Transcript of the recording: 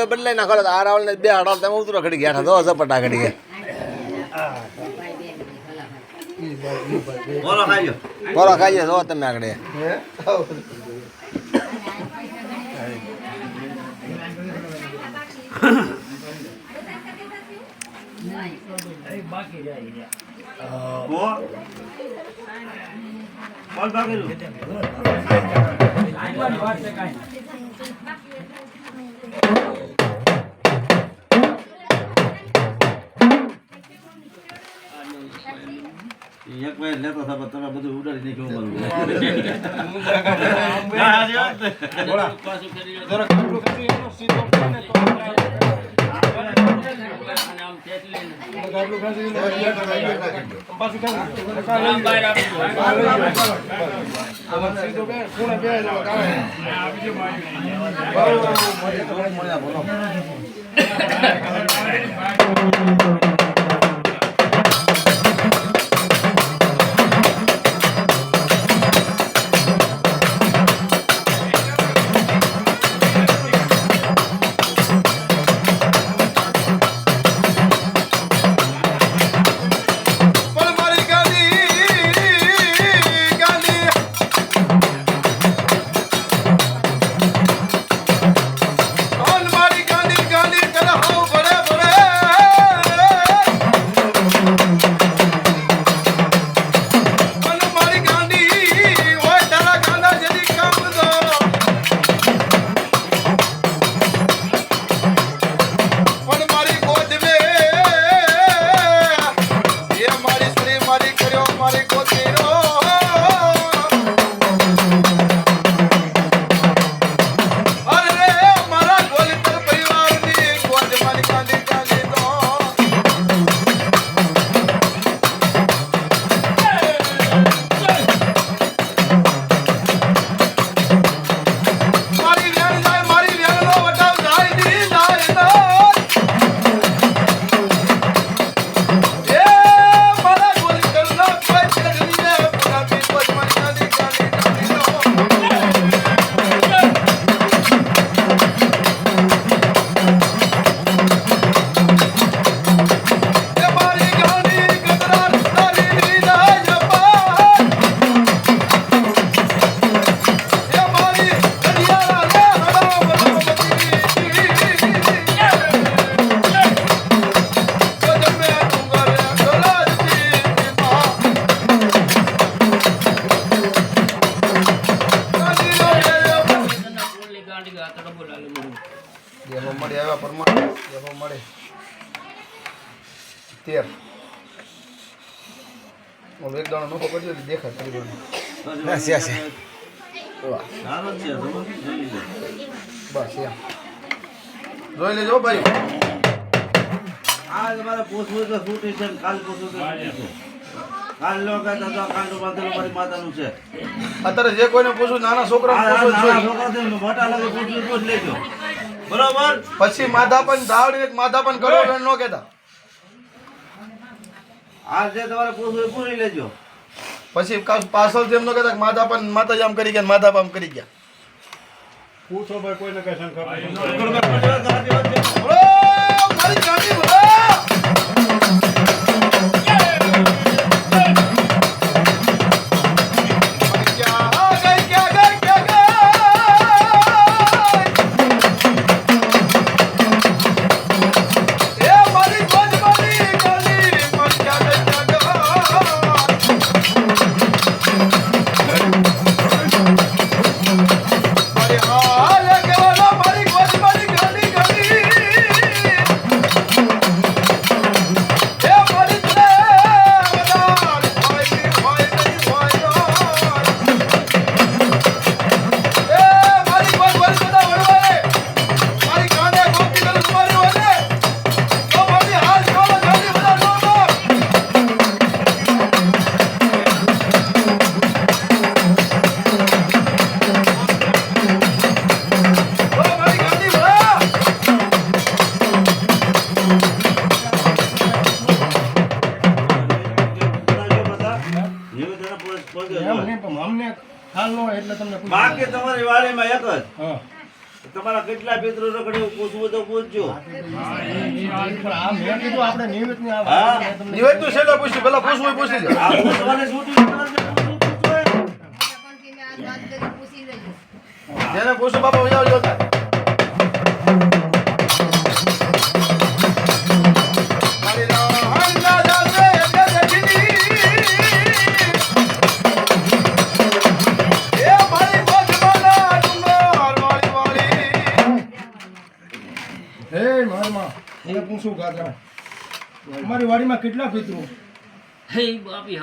તો બદલાઈ નાખો આ રાવળ ને બે હડાલ તમે ઉતરો ઘડી ગયા દો ઝપટા ઘડી ગયા બોલો ખાઈએ જો તમે આગળ એક વાર લેતો હતા તમે બધું ઉડાડી નહીં કેવું જોઈ લેજો ભાઈ આ તમારે પૂછવું તો શું છે કાલ પૂછવું તો કાલ લો કે તો કાંડો બાંધેલો મારી માતાનું છે અત્યારે જે કોઈને પૂછું નાના છોકરાને પૂછું મોટા લાગે પૂછવું પૂછ લેજો બરોબર પછી માધાપન ધાવડી માધાપન કરો ન કહેતા આ જે તમારે પૂછવું પૂછી લેજો પછી પાછળ એમ ન કહેતા માધાપન માતાજી આમ કરી ગયા માધાપ આમ કરી ગયા પૂછો ભાઈ કોઈને કઈ શંકા અમને ખ્યાલ ન હોય એટલે તમને બાકી તમારી વાડીમાં એક જ તમારા કેટલા પિતૃ રખડે પૂછવું તો પૂછજો. હા નિવેદ નું છેલ્લે પૂછ્યું, પેલા પૂછવું હોય પૂછી લે. આ પૂછવાને છૂટી પૂછવું હોય. જેને પૂછું બાપા વજાવ જોતા. મારી રાહન ના જાતે એટલે દેખીની. એ મારી ગોદમાના ડુંગર વાળી. હે મારમાં મને પૂછું કાકા અમારી વાડીમાં કેટલા પિતૃ હે બાપી